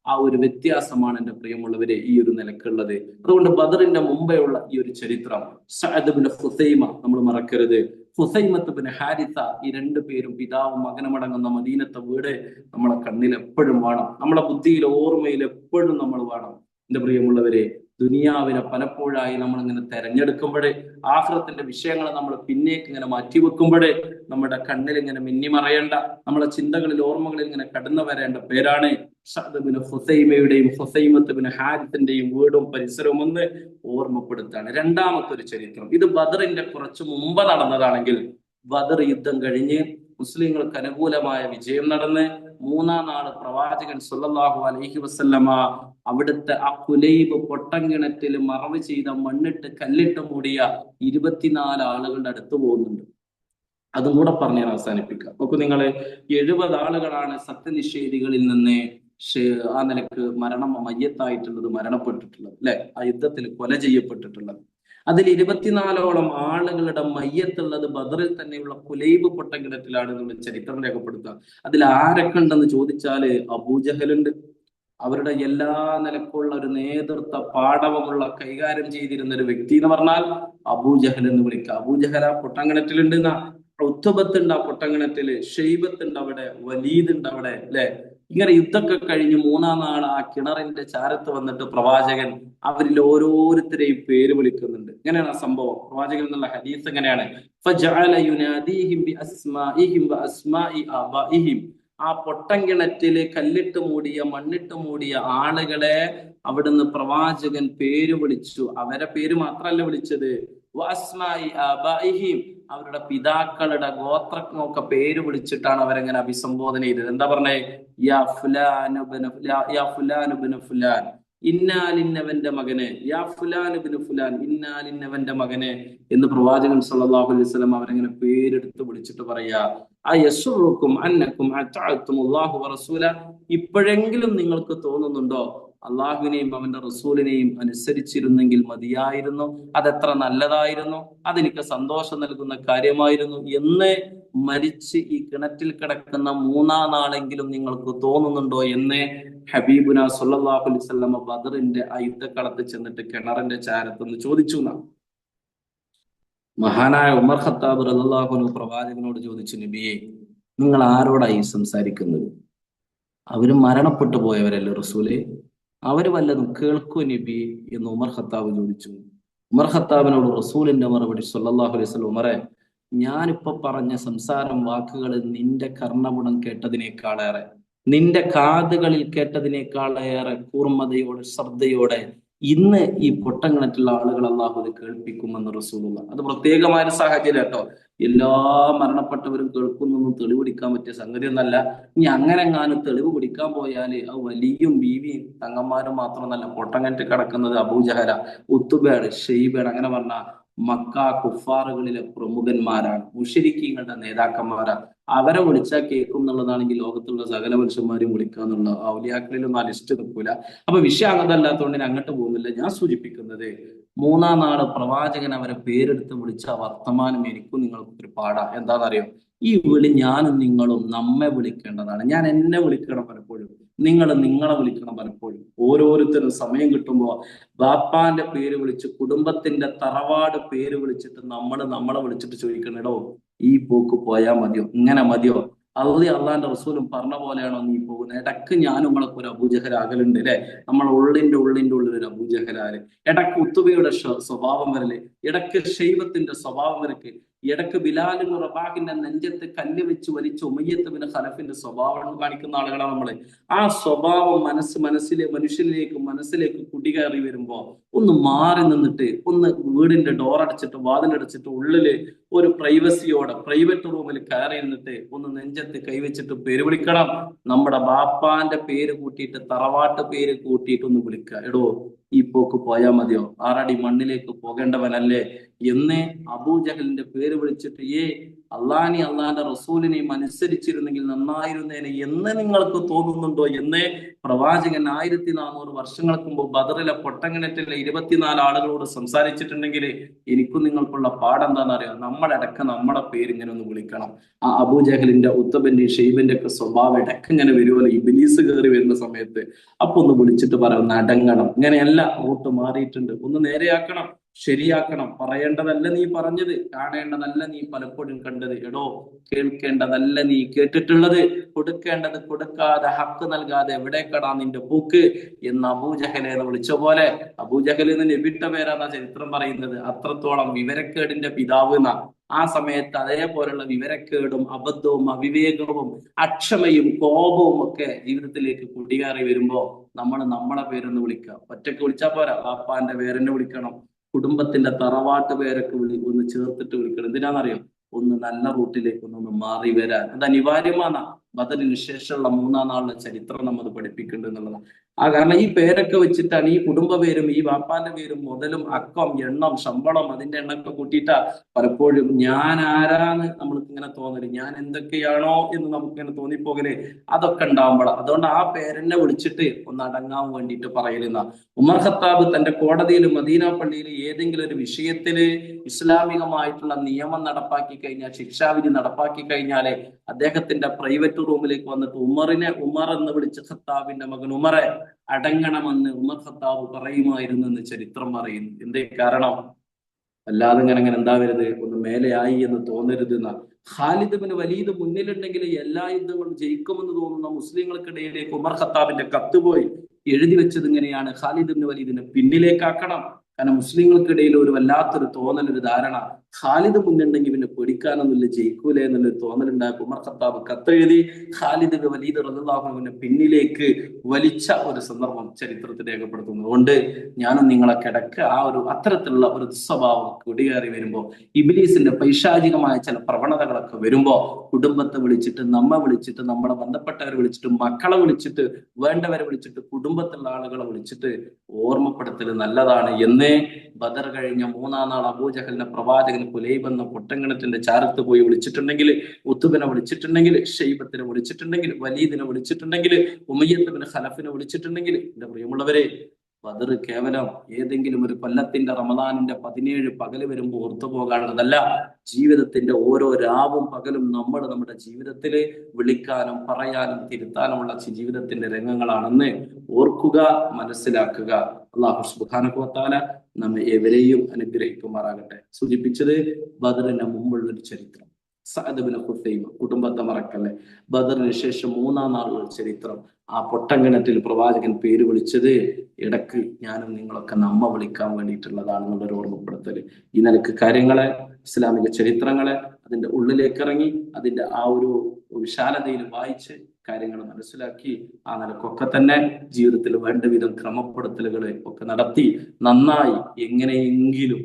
ആ ഒരു വ്യത്യാസമാണ് എന്റെ പ്രിയമുള്ളവരെ ഈ ഒരു നിലക്കുള്ളത്. അതുകൊണ്ട് ബദറിന്റെ മുമ്പേ ഉള്ള ഈ ഒരു ചരിത്രം, സഅദ് ബിൻ ഖുസൈമ നമ്മൾ മറക്കരുത്. ഖുസൈമത്ത് ബിൻ ഹാരിസ, ഈ 2 പേരും പിതാവും മകനുമടങ്ങുന്ന മദീനത്തെ വീട് നമ്മളെ കണ്ണിൽ എപ്പോഴും വേണം, നമ്മളെ ബുദ്ധിയിൽ ഓർമ്മയിൽ എപ്പോഴും നമ്മൾ വേണം. എന്റെ പ്രിയമുള്ളവരെ, ദുനിയാവിനെ പലപ്പോഴായി നമ്മൾ ഇങ്ങനെ തെരഞ്ഞെടുക്കുമ്പോഴേ, ആഖിറത്തിന്റെ വിഷയങ്ങൾ നമ്മൾ പിന്നേക്ക് ഇങ്ങനെ മാറ്റിവെക്കുമ്പോഴേ നമ്മുടെ കണ്ണിൽ ഇങ്ങനെ മിന്നിമറയേണ്ട, നമ്മളെ ചിന്തകളിൽ ഓർമ്മകളിൽ ഇങ്ങനെ കടന്നു വരേണ്ട പേരാണ് സഅദ് ബിൻ ഖുസൈമയുടെയും ഖുസൈമത്ത് ബിൻ ഹാരിസിന്റെയും വീടും പരിസരവും ഒന്ന് ഓർമ്മപ്പെടുത്താണ്. രണ്ടാമത്തെ ഒരു ചരിത്രം, ഇത് ബദറിന്റെ കുറച്ച് മുമ്പ് നടന്നതാണെങ്കിൽ, ബദർ യുദ്ധം കഴിഞ്ഞ് മുസ്ലിങ്ങൾക്ക് അനുകൂലമായ വിജയം നടന്ന് മൂന്നാം നാള് പ്രവാചകൻ സല്ലല്ലാഹു അലൈഹി വസല്ലമ അവിടുത്തെ ആ കുലൈബ് പൊട്ടംകിണറ്റിൽ മറവ് ചെയ്ത മണ്ണിട്ട് കല്ലിട്ട് മൂടിയ 24 ആളുകളുടെ അടുത്ത് പോകുന്നുണ്ട്. അതും കൂടെ പറഞ്ഞ് ഞാൻ അവസാനിപ്പിക്കാം. നോക്കൂ നിങ്ങള്, 70 ആളുകളാണ് സത്യനിഷേധികളിൽ നിന്ന് ആ നിലക്ക് മയ്യത്തായിട്ടുള്ളത്, മരണപ്പെട്ടിട്ടുള്ളത്, അല്ലെ, ആ യുദ്ധത്തിൽ കൊല ചെയ്യപ്പെട്ടിട്ടുള്ളത്. അതിൽ 24ഓളം ആളുകളുടെ മയ്യത്തുള്ളത് ബദറിൽ തന്നെയുള്ള കുലൈബ് പൊട്ടക്കിണറ്റിലാണ് നമ്മൾ ചരിത്രം രേഖപ്പെടുത്തുക. അതിൽ ആരൊക്കെ ഉണ്ടെന്ന് ചോദിച്ചാല് അബൂജഹലുണ്ട്. അവരുടെ എല്ലാ നിലക്കുള്ള ഒരു നേതൃത്വ പാടവമുള്ള കൈകാര്യം ചെയ്തിരുന്ന ഒരു വ്യക്തി എന്ന് പറഞ്ഞാൽ അബൂജഹൽ എന്ന് വിളിക്കുക. അബൂജഹൽ ആ പൊട്ടങ്കിണറ്റിലുണ്ട്. ഉത്തുബത്തുണ്ട് ആ പൊട്ടങ്കിണറ്റില്, ഷെയ്ബത്തുണ്ട് അവിടെ, വലീദ് ഉണ്ട് അവിടെ, അല്ലെ. ഇങ്ങനെ യുദ്ധമൊക്കെ കഴിഞ്ഞ് മൂന്നാം നാൾ ആ കിണറിന്റെ ചാരത്ത് വന്നിട്ട് പ്രവാചകൻ അവരിൽ ഓരോരുത്തരെയും പേര് വിളിക്കുന്നുണ്ട്. ഇങ്ങനെയാണ് ആ സംഭവം. പ്രവാചകൻ എന്നുള്ള ഹദീസ് എങ്ങനെയാണ്? ആ പൊട്ടങ്കിണറ്റില് കല്ലിട്ട് മൂടിയ മണ്ണിട്ട് മൂടിയ ആളുകളെ അവിടുന്ന് പ്രവാചകൻ പേര് വിളിച്ചു. അവരെ പേര് മാത്രമല്ല വിളിച്ചത്, അവരുടെ പിതാക്കളുടെ ഗോത്രമൊക്കെ പേര് വിളിച്ചിട്ടാണ് അവരെങ്ങനെ അഭിസംബോധന ചെയ്തത്. എന്താ പറഞ്ഞേ? യാ ഫുലാൻ ഫുലാൻ, ഇന്നാലിന്നവന്റെ മകനെ, യാ ഫുലാൻ ഫുലാൻ, ഇന്നാലിന്നവന്റെ മകനെ എന്ന് പ്രവാചകൻ സല്ലല്ലാഹു അലൈഹി വസല്ലം അവരെങ്ങനെ പേരെടുത്ത് വിളിച്ചിട്ട് പറയാ, അയസുറുക്കും അന്നക്കും അത്തഅത്തുമുല്ലാഹു വറസൂല, ഇപ്പോഴെങ്കിലും നിങ്ങൾക്ക് തോന്നുന്നുണ്ടോ അള്ളാഹുവിനെയും അവന്റെ റസൂലിനെയും അനുസരിച്ചിരുന്നെങ്കിൽ മതിയായിരുന്നു, അതെത്ര നല്ലതായിരുന്നു, അതെനിക്ക് സന്തോഷം നൽകുന്ന കാര്യമായിരുന്നു എന്ന് മരിച്ച് ഈ കിണറ്റിൽ കിടക്കുന്ന മൂന്നാം നാളെങ്കിലും നിങ്ങൾക്ക് തോന്നുന്നുണ്ടോ എന്ന് ഹബീബുന സല്ലല്ലാഹു അലൈഹി വസല്ലം ബദറിന്റെ ആ യുദ്ധക്കളത്ത് ചെന്നിട്ട് കിണറിന്റെ ചാരത്തൊന്ന് ചോദിച്ചു. മഹാനായ ഉമർ ഖത്താബ് റളിയല്ലാഹു അൻഹു പ്രവാചകനോട് ചോദിച്ചു, നബിയെ, നിങ്ങൾ ആരോടായി സംസാരിക്കുന്നത്? അവര് മരണപ്പെട്ടു പോയവരല്ലേ റസൂലെ, അവര് വല്ലതും കേൾക്കൂ നബി എന്ന് ഉമർ ഖത്താബ് ചോദിച്ചു. ഉമർ ഖത്താബിനോട് റസൂലിന്റെ മറുപടി സല്ലല്ലാഹു അലൈഹി വസല്ലം, ഉമറെ, ഞാനിപ്പോ പറഞ്ഞ സംസാരം വാക്കുകൾ നിന്റെ കർണപുടം കേട്ടതിനേക്കാളേറെ, നിന്റെ കാതുകളിൽ കേട്ടതിനേക്കാളേറെ കൂർമ്മതയോടെ ശ്രദ്ധയോടെ ഇന്ന് ഈ പൊട്ടങ്ങിണറ്റുള്ള ആളുകൾ അള്ളാഹു കേൾപ്പിക്കുമെന്ന് റസൂലുള്ള. അത് പ്രത്യേകമായ ഒരു സാഹചര്യം കേട്ടോ. എല്ലാ മരണപ്പെട്ടവരും കേൾക്കുന്നൊന്നും തെളിവ് പിടിക്കാൻ പറ്റിയ സംഗതി ഒന്നല്ല. ഇനി അങ്ങനെ എങ്ങാനും തെളിവ് പിടിക്കാൻ പോയാല് അത് വലിയും ബീവിയും തങ്ങന്മാരും മാത്രമൊന്നല്ല. പൊട്ടങ്ങിണറ്റ് കിടക്കുന്നത് അബൂജഹല, ഉത്തുബയാണ്, ഷെയ്ബാണ്, അങ്ങനെ പറഞ്ഞ മക്ക കുഫാറുകളിലെ പ്രമുഖന്മാരാണ്, മുശ്രിക്കീങ്ങളുടെ നേതാക്കന്മാരാണ്. അവരെ വിളിച്ചാൽ കേൾക്കും എന്നുള്ളതാണെങ്കിൽ ലോകത്തുള്ള സകല മനുഷ്യന്മാരെയും വിളിക്കുക എന്നുള്ള ഔലിയാക്കളിലൊന്നും ആ ലിസ്റ്റ് നിൽക്കൂല. അപ്പൊ വിഷയം അങ്ങനല്ലാത്തതുകൊണ്ട് ഞാൻ അങ്ങോട്ട് പോകുന്നില്ല. ഞാൻ സൂചിപ്പിക്കുന്നത്, മൂന്നാം നാള് പ്രവാചകൻ അവരെ പേരെടുത്ത് വിളിച്ച വർത്തമാനം എനിക്കും നിങ്ങൾക്കും ഒരു പാടാ. എന്താണെന്നറിയോ? ഈ വിളി ഞാനും നിങ്ങളും നമ്മെ വിളിക്കേണ്ടതാണ്. ഞാൻ എന്നെ വിളിക്കണം പലപ്പോഴും, നിങ്ങൾ നിങ്ങളെ വിളിക്കണം പലപ്പോഴും. ഓരോരുത്തരും സമയം കിട്ടുമ്പോൾ ബാപ്പാന്റെ പേര് വിളിച്ച്, കുടുംബത്തിന്റെ തറവാട് പേര് വിളിച്ചിട്ട് നമ്മളെ വിളിച്ചിട്ട് ചോദിക്കണേടോ, ഈ പോക്ക് പോയാൽ മതിയോ, ഇങ്ങനെ മതിയോ, അള്ളാന്റെ റസൂലും പറഞ്ഞ പോലെയാണോ നീ പോകുന്നത്? ഇടക്ക് ഞാനും നമ്മളൊക്കെ ഒരു അബൂജഹലാകലുണ്ട് അല്ലെ. നമ്മൾ ഉള്ളിന്റെ ഉള്ളിൽ ഒരു അബൂജഹലാല്, ഇടക്ക് ഉത്തുബയുടെ സ്വഭാവം വരല്, ഇടക്ക് ഷെയ്ബത്തിന്റെ സ്വഭാവം വരക്ക്, ഇടക്ക് ബിലാലിന് റബാഹിന്റെ നെഞ്ചത്ത് കല്ല് വെച്ച് വലിച്ച് ഉമയ്യത്ത് ബിൻ ഖലഫിന്റെ സ്വഭാവം കാണിക്കുന്ന ആളുകളാണ് നമ്മള്. ആ സ്വഭാവം മനസ്സിലേക്ക് കുടികയറി വരുമ്പോ ഒന്ന് മാറി നിന്നിട്ട്, ഒന്ന് വീടിന്റെ ഡോർ അടച്ചിട്ട് വാതിലടച്ചിട്ട് ഉള്ളില് ഒരു പ്രൈവസിയോടെ പ്രൈവറ്റ് റൂമിൽ കയറി ഇരുന്നിട്ട് ഒന്ന് നെഞ്ചത്ത് കൈവച്ചിട്ട് പേര് വിളിക്കണം. നമ്മുടെ ബാപ്പാന്റെ പേര് കൂട്ടിയിട്ട്, തറവാട്ട് പേര് കൂട്ടിയിട്ട് ഒന്ന് വിളിക്കുക. എടോ, ഈ പോക്ക് പോയാൽ മതിയോ, 6 അടി മണ്ണിലേക്ക് പോകേണ്ടവനല്ലേ എന്ന് അബൂജഹലിന്റെ പേര് വിളിച്ചിട്ട്, അള്ളാന്റെ റസൂലിനെയും അനുസരിച്ചിരുന്നെങ്കിൽ നന്നായിരുന്നേനെ എന്ന് നിങ്ങൾക്ക് തോന്നുന്നുണ്ടോ എന്ന് പ്രവാചകൻ 1400 വർഷങ്ങൾക്ക് മുമ്പ് ബദറിലെ പൊട്ടങ്ങിണറ്റിലെ 24 ആളുകളോട് സംസാരിച്ചിട്ടുണ്ടെങ്കിൽ എനിക്കും നിങ്ങൾക്കുള്ള പാടെന്താണെന്ന് അറിയാം. നമ്മളടക്കം നമ്മുടെ പേര് ഇങ്ങനെ ഒന്ന് വിളിക്കണം. ആ അബൂജഹലിന്റെ, ഉത്തബന്റെ, ഷെയ്ബിന്റെ ഒക്കെ സ്വഭാവം ഇടയ്ക്ക് ഇങ്ങനെ വരുമല്ലോ, ഇബ്ലീസ് കയറി വരുന്ന സമയത്ത്. അപ്പൊ ഒന്ന് വിളിച്ചിട്ട് പറയാം, അടങ്ങണം, ഇങ്ങനെയല്ല, റൂട്ട് മാറിയിട്ടുണ്ട്, ഒന്ന് നേരെയാക്കണം, ശരിയാക്കണം. പറയേണ്ടതല്ല നീ പറഞ്ഞത്, കാണേണ്ടതല്ല നീ പലപ്പോഴും കണ്ടത്, എടോ കേൾക്കേണ്ടതല്ല നീ കേട്ടിട്ടുള്ളത്, കൊടുക്കേണ്ടത് കൊടുക്കാതെ, ഹക്ക് നൽകാതെ എവിടേക്കടാ നിന്റെ പൂക്ക് എന്ന് അബൂജഹലെ എന്ന് വിളിച്ച പോലെ. അബൂജഹൽ എന്ന് നബിയുടെ പേരാണ് ചരിത്രം പറയുന്നത്. അത്രത്തോളം വിവരക്കേടിന്റെ പിതാവ് എന്നാ. ആ സമയത്ത് അതേപോലുള്ള വിവരക്കേടും അബദ്ധവും അവിവേകവും അക്ഷമയും കോപവും ഒക്കെ ജീവിതത്തിലേക്ക് കുടികയറി വരുമ്പോ നമ്മളെ പേരൊന്ന് വിളിക്കുക. ഒറ്റയ്ക്ക് വിളിച്ചാൽ പോരാ, ബാപ്പാന്റെ പേരെന്നെ വിളിക്കണം, കുടുംബത്തിന്റെ തറവാട്ട് പേരൊക്കെ ഒന്ന് ചേർത്തിട്ട് വിളിക്കണം. എന്തിനാണെന്നറിയോ? ഒന്ന് നല്ല റൂട്ടിലേക്ക് ഒന്ന് മാറി വരാൻ അത് അനിവാര്യമാണ്. ബദറിന് ശേഷമുള്ള 3-ാം നാളിലെ ചരിത്രം നമ്മൾ പഠിപ്പിക്കുന്നുണ്ട് എന്നുള്ളതാണ്. കാരണം ഈ പേരൊക്കെ വെച്ചിട്ടാണ്, ഈ കുടുംബ പേരും ഈ വാപ്പാന്റെ പേരും മുതലും അക്കം എണ്ണം ശമ്പളം അതിന്റെ എണ്ണൊക്കെ കൂട്ടിയിട്ടാ പലപ്പോഴും ഞാൻ ആരാന്ന് നമ്മൾക്ക് ഇങ്ങനെ തോന്നല്, ഞാൻ എന്തൊക്കെയാണോ എന്ന് നമുക്ക് ഇങ്ങനെ തോന്നിപ്പോകല്, അതൊക്കെ ഉണ്ടാവുമ്പോൾ. അതുകൊണ്ട് ആ പേരെന്നെ വിളിച്ചിട്ട് ഒന്ന് അടങ്ങാൻ വേണ്ടിയിട്ട് പറയലുന്ന ഉമർ ഖത്താബ് തന്റെ കോടതിയിൽ മദീന പള്ളിയിൽ ഏതെങ്കിലും ഒരു വിഷയത്തില് ഇസ്ലാമികമായിട്ടുള്ള നിയമം നടപ്പാക്കി കഴിഞ്ഞാൽ, ശിക്ഷാവിധി നടപ്പാക്കി കഴിഞ്ഞാല് അദ്ദേഹത്തിന്റെ പ്രൈവറ്റ് റൂമിലേക്ക് വന്നിട്ട് ഉമർ എന്ന് വിളിച്ച ഖത്താബിന്റെ മകൻ ഉമറെ അടങ്ങണമെന്ന് ഉമർ ഖത്താബ് പറയുമായിരുന്നു എന്ന് ചരിത്രം പറയുന്നു. എന്തേ കാരണം? അല്ലാതെ ഇങ്ങനെ എന്താവരുത്, ഒന്ന് മേലെയായി എന്ന് തോന്നരുത് എന്നാ. ഖാലിദ് ബിൻ വലീദ് മുന്നിലുണ്ടെങ്കിൽ എല്ലാ യുദ്ധങ്ങളും ജയിക്കുമെന്ന് തോന്നുന്ന മുസ്ലിങ്ങൾക്കിടയിലേക്ക് ഉമർ ഖത്താബിന്റെ കത്ത് പോയി എഴുതി വെച്ചത് ഇങ്ങനെയാണ്: ഖാലിദ് ബിൻ വലീദിനെ പിന്നിലേക്കാക്കണം. കാരണം മുസ്ലിങ്ങൾക്കിടയിൽ ഒരു വല്ലാത്തൊരു തോന്നൽ, ഒരു ധാരണ, ഖാലിദ് മുന്നുണ്ടെങ്കിൽ പിന്നെ പേടിക്കാനൊന്നുമില്ല, ജയിക്കൂലേ എന്നുള്ളൊരു തോന്നലുണ്ടായപ്പോൾ ഉമർ ഖത്താബ് കത്തെഴുതി ഖാലിദ് ബിൻ വലീദ് റളിയല്ലാഹു അൻഹുവിനെ പിന്നിലേക്ക് വലിച്ച ഒരു സന്ദർഭം ചരിത്രത്തിൽ രേഖപ്പെടുത്തുന്നു. അതുകൊണ്ട് ഞാനും നിങ്ങളൊക്കെ ഇടയ്ക്ക് ആ ഒരു അത്തരത്തിലുള്ള ഒരു ദുസ്വഭാവം കുടിയേറി വരുമ്പോൾ, ഇബ്ലീസിന്റെ പൈശാചികമായ ചില പ്രവണതകളൊക്കെ വരുമ്പോ, കുടുംബത്തെ വിളിച്ചിട്ട്, നമ്മെ വിളിച്ചിട്ട്, നമ്മളെ ബന്ധപ്പെട്ടവരെ വിളിച്ചിട്ട്, മക്കളെ വിളിച്ചിട്ട്, വേണ്ടവരെ വിളിച്ചിട്ട്, കുടുംബത്തിലുള്ള ആളുകളെ വിളിച്ചിട്ട് ഓർമ്മപ്പെടുത്തൽ നല്ലതാണ് എന്ന് ബദർ കഴിഞ്ഞ 3-ാം നാൾ അബൂജഹലിനെ പ്രവാചകൻ കുലൈബ് എന്ന പൊട്ടങ്കിണറ്റിന്റെ ചാരത്ത് പോയി വിളിച്ചിട്ടുണ്ടെങ്കിൽ, ഉത്തുബിനെ വിളിച്ചിട്ടുണ്ടെങ്കിൽ, ഷെയ്ബത്തിനെ വിളിച്ചിട്ടുണ്ടെങ്കിൽ, വലീദിനെ വിളിച്ചിട്ടുണ്ടെങ്കിൽ, ഉമയ്യത്ത് ബിൻ ഖലഫിനെ വിളിച്ചിട്ടുണ്ടെങ്കിൽ, എന്റെ പ്രിയമുള്ളവരെ, ബദർ കേവലം ഏതെങ്കിലും ഒരു കൊല്ലത്തിന്റെ റമദാനിന്റെ 17 പകല് വരുമ്പോൾ ഓർത്തു പോകാനുള്ളതല്ല. ജീവിതത്തിന്റെ ഓരോ രാവും പകലും നമ്മൾ നമ്മുടെ ജീവിതത്തിൽ വിളിക്കാനും പറയാനും തിരുത്താനുമുള്ള ജീവിതത്തിന്റെ രംഗങ്ങളാണെന്ന് ഓർക്കുക, മനസ്സിലാക്കുക. അല്ലാഹു സുബ്ഹാനഹു വ തആല നമ്മെ ഏവരെയും അനുഗ്രഹിക്കുമാറാകട്ടെ. സൂചിപ്പിച്ചത് ബദറിന് മുമ്പുള്ള ഒരു ചരിത്രം. സഅദ് ബിൻ ഖുസൈമ, കുടുംബത്തെ മറക്കല്ലേ. ബദറിന് ശേഷം 3-ാം നാളുള്ള ചരിത്രം. ആ പൊട്ടങ്കണത്തിൽ പ്രവാചകൻ പേര് വിളിച്ചത് ഇടക്ക് ഞാനും നിങ്ങളൊക്കെ നമ്മ വിളിക്കാൻ വേണ്ടിയിട്ടുള്ളതാണെന്നുള്ളൊരു ഓർമ്മപ്പെടുത്തല്. ഈ നിലക്ക് കാര്യങ്ങളെ, ഇസ്ലാമിക ചരിത്രങ്ങളെ അതിന്റെ ഉള്ളിലേക്ക് ഇറങ്ങി അതിന്റെ ആ ഒരു വിശാലതയിൽ വായിച്ച് കാര്യങ്ങൾ മനസ്സിലാക്കി ആ നിലക്കൊക്കെ തന്നെ ജീവിതത്തിൽ വേണ്ട വിധം ക്രമപ്പെടുത്തലുകളെ ഒക്കെ നടത്തി നന്നായി എങ്ങനെയെങ്കിലും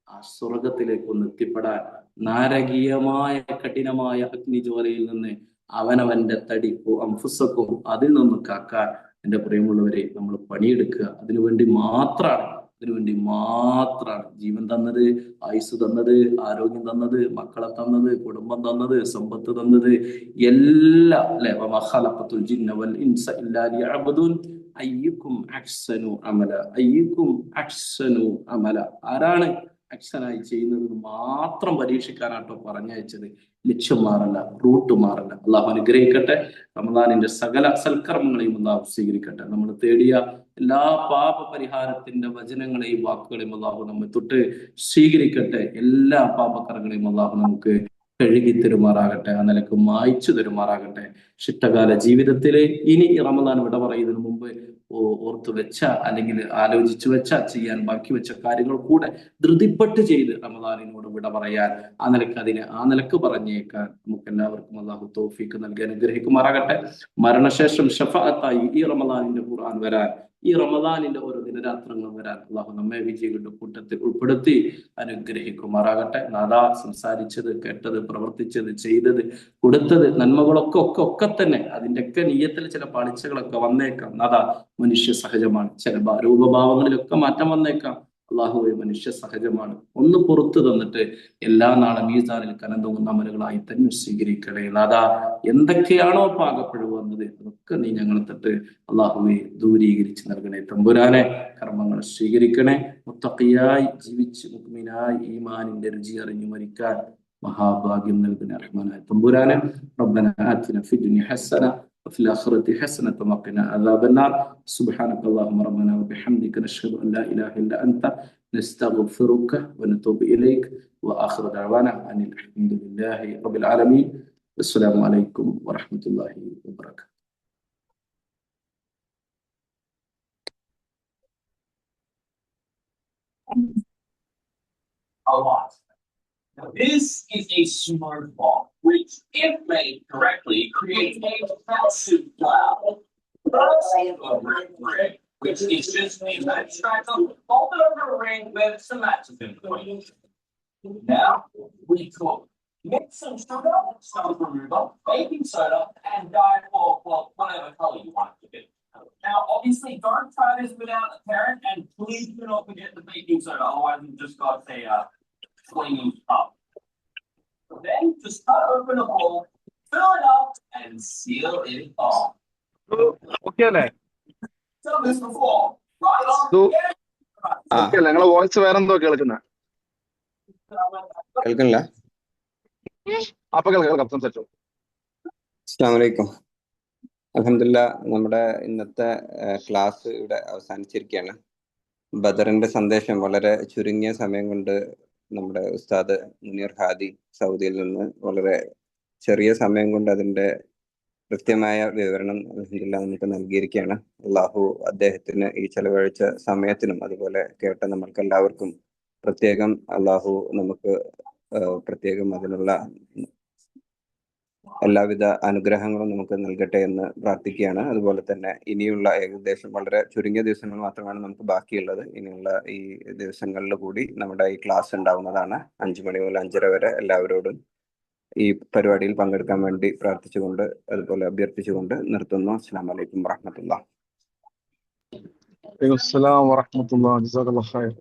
ആ സ്വർഗത്തിലേക്ക് ഒന്ന് എത്തിപ്പെടാൻ, നാരകീയമായ കഠിനമായ അഗ്നിജ്വാലയിൽ നിന്ന് അവനവന്റെ തടിക്കും അംഫുസക്കും അതിൽ നിന്ന് കാക്കാൻ എന്റെ പ്രിയമുള്ളവരെ നമ്മൾ പണിയെടുക്കുക. അതിനുവേണ്ടി മാത്രാണ് ജീവൻ തന്നത്, ആയുസ് തന്നത്, ആരോഗ്യം തന്നത്, മക്കളെ തന്നത്, കുടുംബം തന്നത്, സമ്പത്ത് തന്നത്, എല്ലാം അല്ലെ. വമാ ഖലഖതുൽ ജിന്ന വൽ ഇൻസ ഇല്ലാ ലിയഅബ്ദുൻ അയ്യുക്കും അഹ്സനു അമല. ആരാണ് അക്സനായി ചെയ്യുന്നത് മാത്രം പരീക്ഷിക്കാനാട്ടോ പറഞ്ഞയച്ചത്. ലക്ഷ്യം മാറല്ല, റൂട്ട് മാറല്ല. അള്ളാഹു അനുഗ്രഹിക്കട്ടെ. റമദാനിന്റെ സകല സൽക്കർമ്മങ്ങളെയും അള്ളാഹു സ്വീകരിക്കട്ടെ. നമ്മൾ തേടിയ എല്ലാ പാപ പരിഹാരത്തിന്റെ വചനങ്ങളെയും വാക്കുകളെയും അള്ളാഹു നമ്മെ തൊട്ട് സ്വീകരിക്കട്ടെ. എല്ലാ പാപക്കറകളെയും അള്ളാഹു നമുക്ക് കഴുകി തരുമാറാകട്ടെ, ആ നിലക്ക് മായ്ച്ചു തരുമാറാകട്ടെ. ശിഷ്ടകാല ജീവിതത്തില് ഇനി റമദാൻ വിട പറയുന്നതിന് മുമ്പ് ഓർത്തു വെച്ച അല്ലെങ്കിൽ ആലോചിച്ചു വെച്ച ചെയ്യാൻ ബാക്കി വെച്ച കാര്യങ്ങൾ കൂടെ ധൃതിപ്പെട്ട് ചെയ്ത് റമദാനിനോട് വിട പറയാൻ, ആ നിലക്ക് പറഞ്ഞേക്കാൻ നമുക്ക് എല്ലാവർക്കും അല്ലാഹു തൗഫീഖ് നൽകി അനുഗ്രഹിക്കുമാറാകട്ടെ. മരണശേഷം ഷഫാഅത്തായി ഈ റമദാനിന്റെ ഖുർആൻ വരാൻ, ഈ റമദാനിന്റെ ഓരോ ദിനരാത്രങ്ങളും വരാൻ അല്ലാഹു നമ്മെ വിജയികളുടെ കൂട്ടത്തിൽ ഉൾപ്പെടുത്തി അനുഗ്രഹിക്കുമാറാകട്ടെ. നാദാ സംസാരിച്ചത്, കേട്ടത്, പ്രവർത്തിച്ചത്, ചെയ്തത്, കൊടുത്തത് നന്മകളൊക്കെ തന്നെ അതിൻ്റെയൊക്കെ നീയത്തിൽ ചില പാളിച്ചകളൊക്കെ വന്നേക്കാം. നാദാ മനുഷ്യ സഹജമാണ്. ചില രൂപഭാവങ്ങളിലൊക്കെ മാറ്റം വന്നേക്കാം. അള്ളാഹുവെ മനുഷ്യ സഹജമാണ്. ഒന്ന് പുറത്തു തന്നിട്ട് എല്ലാ നാളും മീസാനിൽ കനന്തോങ്ങുന്ന അമലുകളായി തന്നെ സ്വീകരിക്കണേ നാദാ. എന്തൊക്കെയാണോ പാകപ്പിഴവ് വന്നത് അതൊക്കെ നീ ഞങ്ങളെ തൊട്ട് അള്ളാഹുവെ ദൂരീകരിച്ച് നൽകണേ തമ്പുരാനെ. കർമ്മങ്ങൾ സ്വീകരിക്കണേ. മുത്തഖിയായി ജീവിച്ച് മുഅ്മിനായി ഈമാനിന്റെ രുചി അറിഞ്ഞു മരിക്കാൻ മഹാഭാഗ്യം നൽകുന്ന റഹ്മാനായ തമ്പുരാനെ. റബ്ബന ആതിന ഫിദ്ദുനിയ ഹസന وفي الآخرة حسنة وقنا عذاب النار. سبحانك اللهم ربنا وبحمدك نشهد أن لا إله إلا أنت نستغفرك ونتوب إليك. وآخر دعوانا أن الحمد لله رب العالمين. السلام عليكم ورحمة الله وبركاته. Now, this is a smart ball, which, if made correctly, creates a massive cloud. A ring, which is just a abstract of all over a ring with some massive in between. Now we cook. Mix some sugar, some remover, baking soda, and dye for, well, whatever color you want it to be. Now, obviously, don't try this without a parent, and please do not forget the baking soda, otherwise you've just got a flaming cup. Then just cut open a bowl, fill it up, and seal it off. Okay അല്ലേ? Done this before, right? So- ആ okay അല്ലേ? നിങ്ങളെ voice വേറെ എന്തോ കേൾക്കുന്ന? കേൾക്കണില്ല? അപ്പൊ കേൾക്കാം, സംസാരിച്ചോ. അസ്സലാമു അലൈക്കും. അൽഹംദുലില്ലാ, നമ്മുടെ ഇന്നത്തെ ക്ലാസ് ഇവിടെ അവസാനിച്ചിരിക്കുകയാണ്. ബദറിന്റെ സന്ദേശം വളരെ ചുരുങ്ങിയ സമയം കൊണ്ട് നമ്മുടെ ഉസ്താദ് മുനീർ ഹാദി സൗദിയിൽ നിന്ന് വളരെ ചെറിയ സമയം കൊണ്ട് അതിന്റെ കൃത്യമായ വിവരണം അൽഹംദുലില്ലാ നമുക്ക് നൽകിയിരിക്കുകയാണ്. അള്ളാഹു അദ്ദേഹത്തിന് ഈ ചെലവഴിച്ച സമയത്തിനും അതുപോലെ കേട്ട നമ്മൾക്ക് എല്ലാവർക്കും പ്രത്യേകം അള്ളാഹു നമുക്ക് പ്രത്യേകം അതിനുള്ള എല്ലാവിധ അനുഗ്രഹങ്ങളും നമുക്ക് നൽകട്ടെ എന്ന് പ്രാർത്ഥിക്കുകയാണ്. അതുപോലെ തന്നെ ഇനിയുള്ള ഏകദേശം വളരെ ചുരുങ്ങിയ ദിവസങ്ങൾ മാത്രമാണ് നമുക്ക് ബാക്കിയുള്ളത്. ഇനിയുള്ള ഈ ദിവസങ്ങളിൽ കൂടി നമ്മുടെ ഈ ക്ലാസ് ഉണ്ടാവുന്നതാണ്. 5 മണി മുതൽ 5:30 വരെ എല്ലാവരോടും ഈ പരിപാടിയിൽ പങ്കെടുക്കാൻ വേണ്ടി പ്രാർത്ഥിച്ചുകൊണ്ട് അതുപോലെ അഭ്യർത്ഥിച്ചുകൊണ്ട് നിർത്തുന്നു. അസ്സലാമു അലൈക്കും വറഹ്മത്തുള്ളാഹി. വലൈക്കും അസ്സലാം വറഹ്മത്തുള്ളാഹി. ജസാക്കല്ലാഹു ഖൈർ.